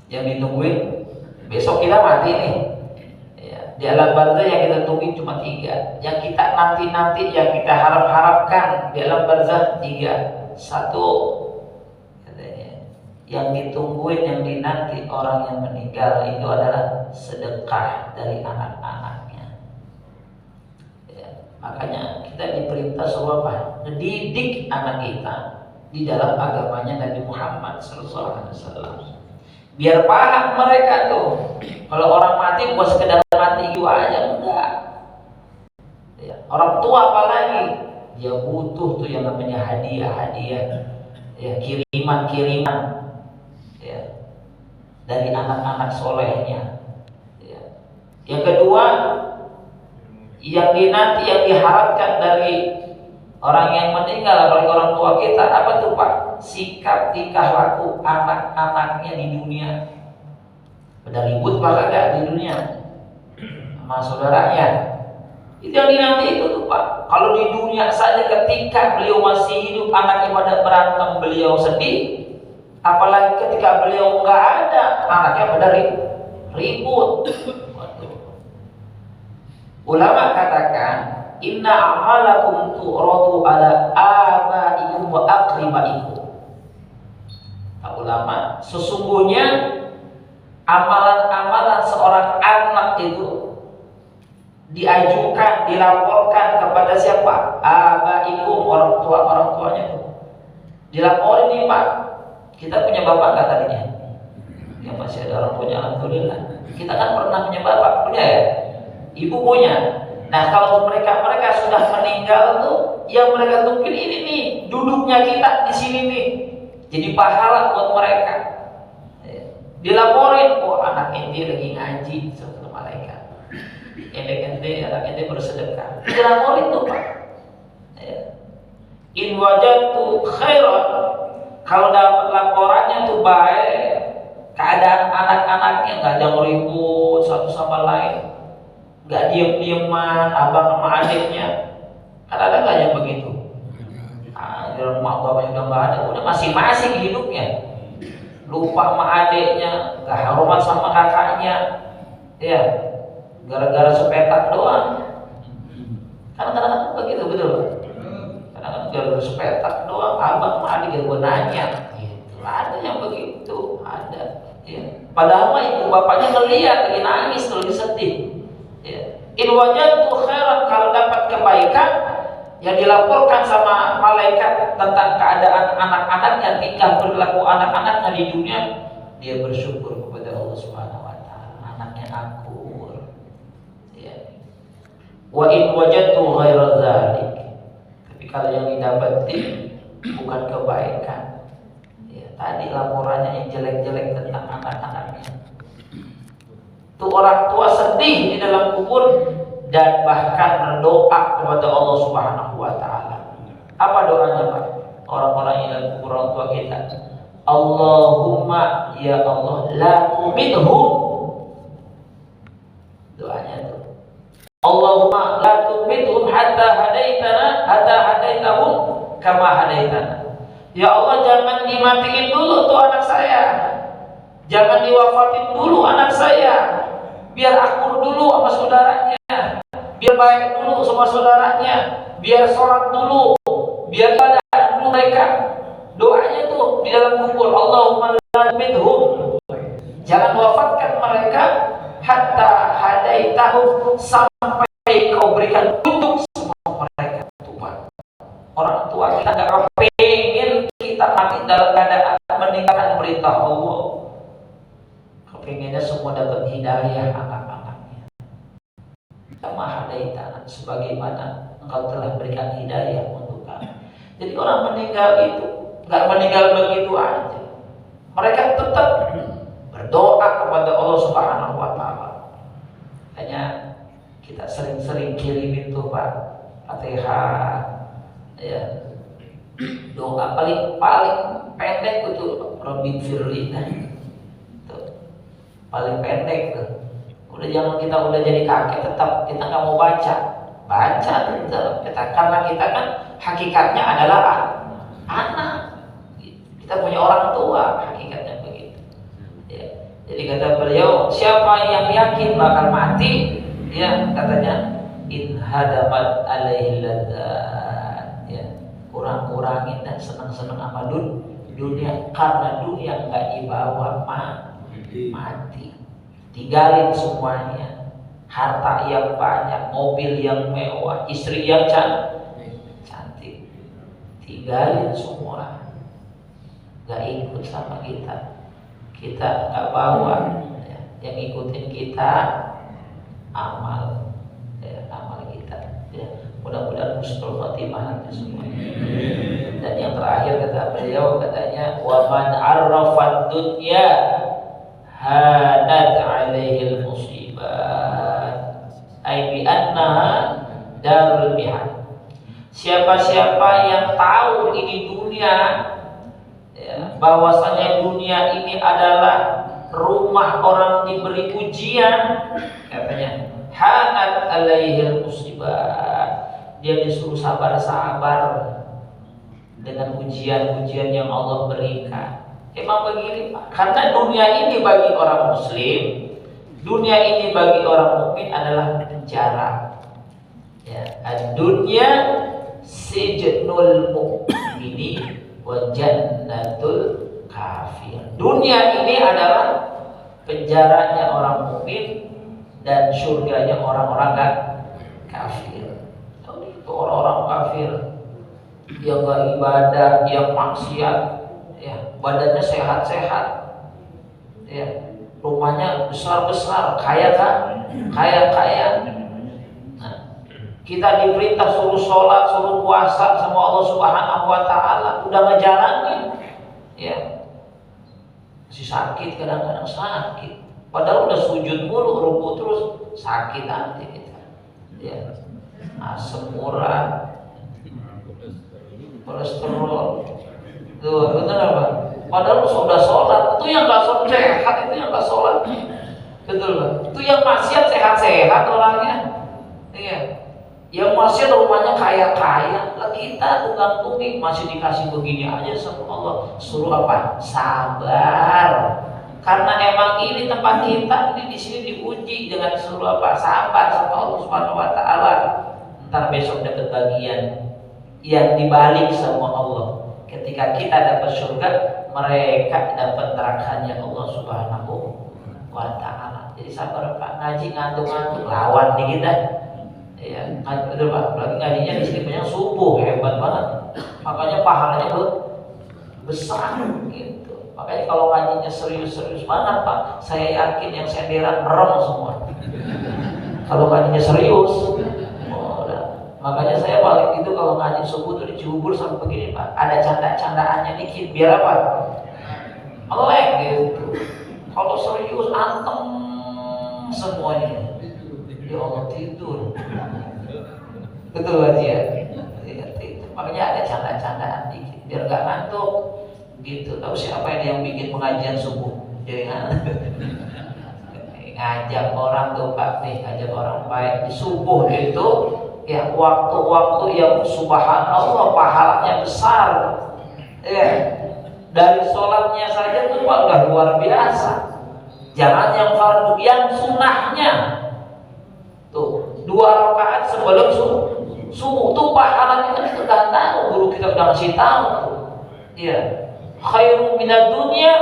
yang ditungguin besok kita mati nih. Ya, di alam barzah yang kita tungguin cuma 3. Yang kita nanti-nanti, yang kita harap-harapkan di alam barzah 3. 1, yang ditungguin, yang dinanti orang yang meninggal itu adalah sedekah dari anak-anaknya. Ya, makanya kita diperintah suruh apa? Mendidik anak kita di dalam agamanya Nabi Muhammad SAW. Biar paham mereka tuh. Kalau orang mati buat sekedar mati gitu aja enggak. Ya, orang tua apalagi dia butuh tuh yang namanya hadiah-hadiah, ya, kiriman-kiriman. Ya, dari anak-anak solehnya. Ya. Yang kedua, yang dinanti, yang diharapkan dari orang yang meninggal, apalagi orang tua kita, apa tuh Pak? Sikap tingkah laku anak-anaknya di dunia. Pada ribut Pak kagak di dunia sama saudaranya? Itu yang dinanti itu tuh Pak. Kalau di dunia saja ketika beliau masih hidup anaknya pada berantem beliau sedih. Apalagi ketika beliau nggak ada, anaknya pada ribut. Ulama katakan, inna amalakum tu'radu ala abaikum wa aqribaikum. Ulama, sesungguhnya amalan-amalan seorang anak itu diajukan, dilaporkan kepada siapa? Abaikum, orang tuanya itu. Dilaporin nih Pak. Kita punya bapak nggak tadinya? Ya masih ada orang punya, alhamdulillah. Kita kan pernah punya bapak, punya ya? Ibu punya. Nah kalau mereka sudah meninggal tuh, yang mereka tungguin ini nih, duduknya kita di sini nih, jadi pahala buat mereka. Dilaporin, oh anak ente lagi ngaji sama malaikat. Ente anak ente bersedekah. Dilaporin tuh Pak. In wajadtu khairan. Kalau dapat laporannya tuh baik, keadaan anak-anaknya nggak ada ribut satu sama lain, nggak diem-dieman abang sama adiknya, kan ada nggak yang begitu? Di rumah bapaknya udah nggak ada, udah masing-masing hidupnya, lupa sama adiknya, nggak hormat sama kakaknya, ya, gara-gara sepetak doang. Kadang-kadang begitu betul. Kadang gara-gara sepetak doang, abang sama adik gue nanya, gitu. Ada yang begitu, ada. Ya. Padahal mah ibu bapaknya ngeliat lagi nangis, lagi sedih. Ya. In wajadtu khairan, kalau dapat kebaikan yang dilaporkan sama malaikat tentang keadaan anak-anaknya, tingkah perilaku anak-anaknya di dunia, dia bersyukur kepada Allah Subhanahu wa taala, anaknya akur. Ya. Wa in wajadtu ghaira dzalik, kalau yang didapati bukan kebaikan, ya, tadi laporannya yang jelek-jelek tentang anak-anaknya, tuh orang tua sedih di dalam kubur dan bahkan berdoa kepada Allah Subhanahu wa taala. Apa doanya Pak? Orang-orang yang dalam kubur orang tua kita, Allahumma ya Allah la tumidhum. Doanya tuh, Allahumma la tumidhum hatta hadaitahum kama hadaitana. Ya Allah, jangan dimatiin dulu tuh anak saya, jangan diwafatin dulu anak saya, biar akur dulu sama saudaranya, biar baik dulu sama saudaranya, biar sholat dulu, biar ibadah dulu mereka. Doanya tuh di dalam kubur, Allahumma la tumidhum, jangan wafatkan mereka hatta hadaitahum, sampai kau berikan untuk semua mereka. Tuhan, orang tua kita gak kepengen kita mati dalam keadaan meninggalkan perintah Allah. Kepengennya semua dapat hidayah anak-anaknya. Kama hadaitana, sebagaimana engkau telah berikan hidayah untuk kami. Jadi orang meninggal itu gak meninggal begitu aja. Mereka tetap berdoa kepada Allah Subhanahu wa taala. Hanya kita sering-sering kirimin tuh Pak Fatihah, ya, doa paling pendek itu Rabbi firli, tuh paling pendek tuh. Udah jangan kita udah jadi kakek tetap kita nggak mau baca tetap kita, karena kita kan hakikatnya adalah anak. Kita punya orang tua, hakikatnya begitu. Ya. Jadi kata beliau, siapa yang yakin bakal mati, ya katanya in hadamat alaihi ladzat, ya kurang-kurangin dan senang-senang sama dunia, karena dunia nggak dibawa mati, tinggalin semuanya, harta yang banyak, mobil yang mewah, istri yang cantik, tinggalin semua, nggak ikut sama kita nggak bawa, ya. Yang ikutin kita amal, ya, amal kita, ya. Mudah-mudahan husnul khotimah semua. Dan yang terakhir kata beliau, katanya wa man arrafad dunya hanat alaihi musibah ay bi annaha darul mihad. Siapa-siapa yang tahu ini dunia, ya, bahwasanya dunia ini adalah rumah orang diberi ujian, katanya hanat alaihil musibah, dia disuruh sabar-sabar dengan ujian-ujian yang Allah berikan. Emang begini Pak, karena dunia ini bagi orang muslim, dunia ini bagi orang mukmin adalah penjara, ya, ad-dunya sijnul mu'mini wa jannatul kafir. Dunia ini adalah penjaranya orang mukmin dan surganya orang-orang kafir. Itu orang-orang kafir yang gak ibadah, yang maksiat, ya, badannya sehat-sehat, ya, rumahnya besar-besar, kaya. Kita diperintah suruh sholat, suruh puasa sama Allah Subhanahu wa Ta'ala, udah ngejalanin, ya, masih sakit, kadang-kadang sakit. Padahal udah sujud mulu, ruku terus, sakit nanti kita, ya, asam urat, kolesterol, tuh bener apa? Padahal sudah sholat, itu yang nggak sholat sehat, itu yang nggak sholat, betul kan? Itu yang maksiat sehat-sehat orangnya, iya. Yang masih rumahnya kaya-kaya, lah kita tunggang-tunggi masih dikasih begini aja sama Allah. Suruh apa? Sabar. Karena emang ini tempat kita, ini di sini diuji dengan suruh apa? Sabar sama Allah Subhanahu wa Ta'ala. Ntar besok dapat bagian yang dibalik sama Allah. Ketika kita dapat surga, mereka dapat nerakanya Allah Subhanahu wa Ta'ala. Jadi sabar Pak, ngaji ngantuk-ngantuk lawan nih kita. Ya, betul Pak. Lagi ngajinya di sini banyak subuh, hebat banget. Makanya pahalanya besar gitu. Makanya kalau ngajinya serius-serius banget Pak, saya yakin yang senderan merem semua. Kalau ngajinya serius, makanya saya balik itu kalau ngaji subuh tuh dicubur sampai begini Pak. Ada canda-candaannya dikit, biar apa? Melek gitu. Kalau serius antem semuanya. Ya Allah tidur. Betul aja ya. Makanya ada canda-candaan dikit biar gak ngantuk gitu. Tahu siapa yang bikin pengajian subuh? Jadi ngajak orang tuh Pak nih, ngajak orang baik di subuh itu, ya waktu-waktu yang subhanallah pahalanya besar. Ya, dari sholatnya saja tuh Pak udah luar biasa. Jangan yang fardu, yang sunnahnya tuh 2 rakaat sebelum subuh tuh pahalanya kan kita udah tahu, guru kita udah ngasih tahu tuh. Iya, khairu minad dunya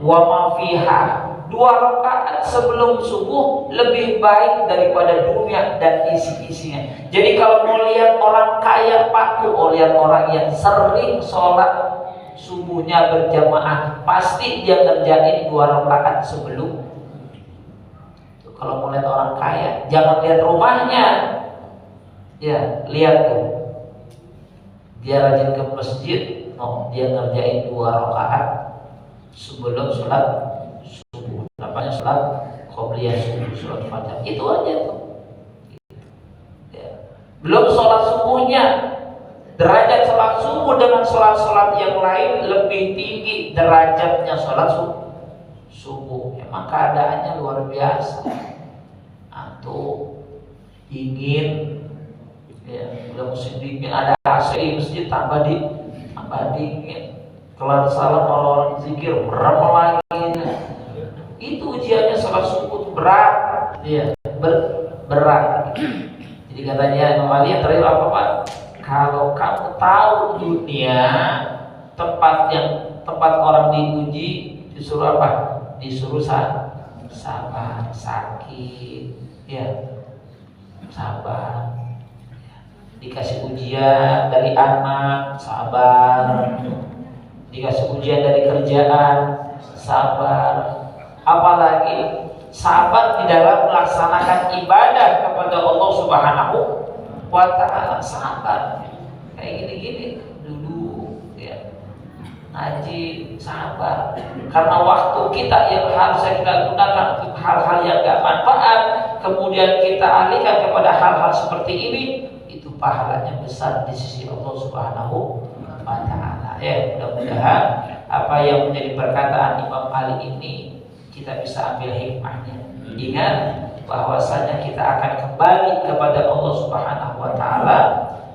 wa ma fiha. 2 rakaat sebelum subuh lebih baik daripada dunia dan isi-isinya. Jadi kalau mau lihat orang kaya Pak tuh, mau lihat orang yang sering sholat subuhnya berjamaah, pasti dia ngerjain 2 rakaat sebelum. Kalau mau lihat orang kaya, jangan lihat rumahnya, ya lihat tuh, dia rajin ke masjid, dia ngerjain 2 rakaat sebelum sholat subuh, namanya sholat qobliyah subuh, sholat fajar, itu aja tuh. Ya. Belum sholat subuhnya, derajat sholat subuh dengan sholat-sholat yang lain lebih tinggi derajatnya sholat subuh. Emang keadaannya luar biasa. Tuh dingin, ya udah musim dingin, ada AC di masjid tambah dingin. Kelar salam orang zikir merem lagi. Itu Iya, berat. Jadi katanya Imam Ali yang terakhir apa Pak? Kalau kamu tahu dunia tempat orang diuji, disuruh apa? Disuruh sabar, sakit, ya sabar. Dikasih ujian dari anak, sabar. Dikasih ujian dari kerjaan, sabar. Apalagi sabar di dalam melaksanakan ibadah kepada Allah Subhanahu wa Ta'ala, sabar. Kayak gini-gini dulu ya, ngaji sabar. Karena waktu kita yang harusnya kita gunakan untuk hal-hal yang gak manfaat, kemudian kita alihkan kepada hal-hal seperti ini, itu pahalanya besar di sisi Allah Subhanahu wa Ta'ala. Ya, mudah-mudahan apa yang menjadi perkataan Imam Ali ini kita bisa ambil hikmahnya. Ingat bahwasanya kita akan kembali kepada Allah Subhanahu wa Ta'ala.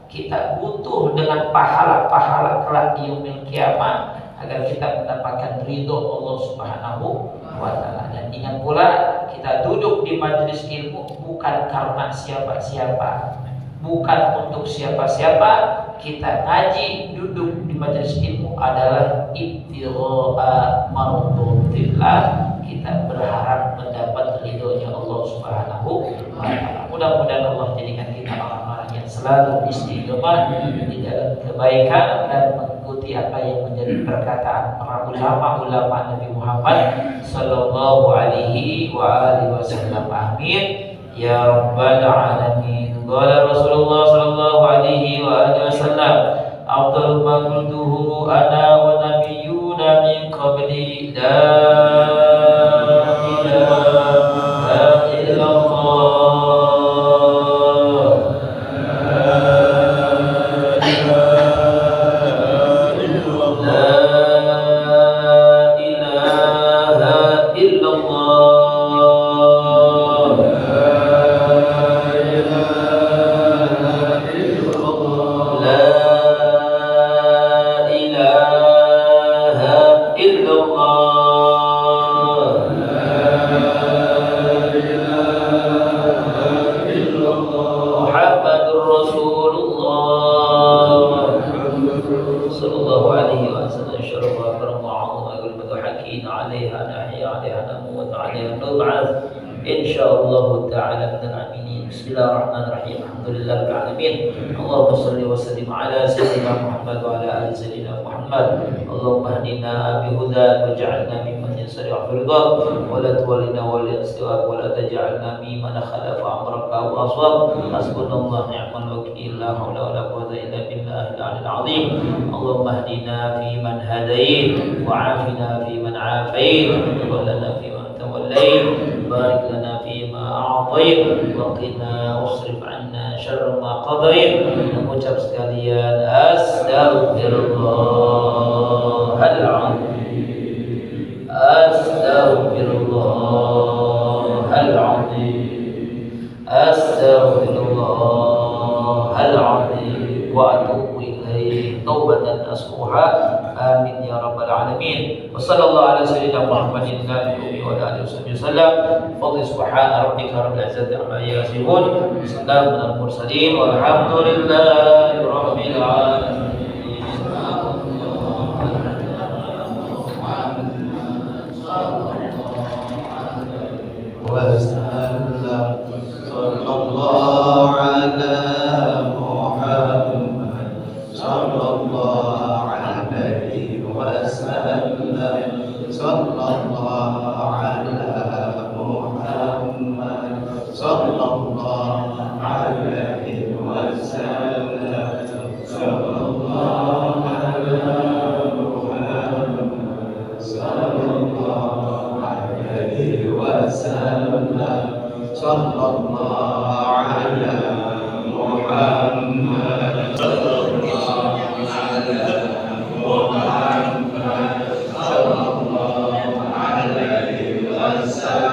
Kita butuh dengan pahala-pahala kelak di yaumil kiamah agar kita mendapatkan ridho Allah Subhanahu wa Ta'ala. Dan ingat pula, kita duduk di majelis ilmu bukan karena siapa-siapa, bukan untuk siapa-siapa. Kita ngaji, duduk di majelis ilmu adalah ibtigha'a mardhatillah. Kita berharap mendapat ridhonya Allah Subhanahu wa Ta'ala. Mudah-mudahan Allah jadikan kita orang-orang yang selalu istiqomah di dalam kebaikan dan mengikuti apa yang menjadi perkataan para ulama Nabi Muhammad sallallahu alaihi wa alihi wasallam. Amin ya rabbal alamin. Qala Rasulullah sallallahu alaihi wa alihi wasallam, afdalu ma qultuhu ana wa nabiyyuna min qabli, la ilaha illallah. Bismillahirrahmanirrahim. Alhamdulillahirabbil alamin. Allahumma shalli wa sallim ala sayyidina Muhammad wa ala ali sayyidina Muhammad. Allahumma hdina bi hudan waj'alna mimman yasri'u fi ridha wa la tuwallina wa la istiwa wa la taj'alna mimman khalafa amraka wa aswab. Hasbunallahu ni'mal wakeel, la haula wa la quwwata illa billahil aliyyil azim. Allahumma hdina fi man hadait wa 'afina fi man 'afait wa lana fi man tawallait. Barik lana fi ma a'tait wa qina wasrif 'anna syarra ma qadait. Mengucap sekalian astaghfirullahal azim, astaghfirullahal azim, astaghfirullahal azim wa atubu ilaihi taubatan nasuha. Amin ya rabbal alamin. Wa sallallahu ala sayyidina Muhammadin nabiy wa alihi wasallam. Fadli subhana rabbika rabbil izzati amma yasifun. Salamun alal mursalin walhamdulillahi rabbil alamin. Sallallahu alaihi wasallam.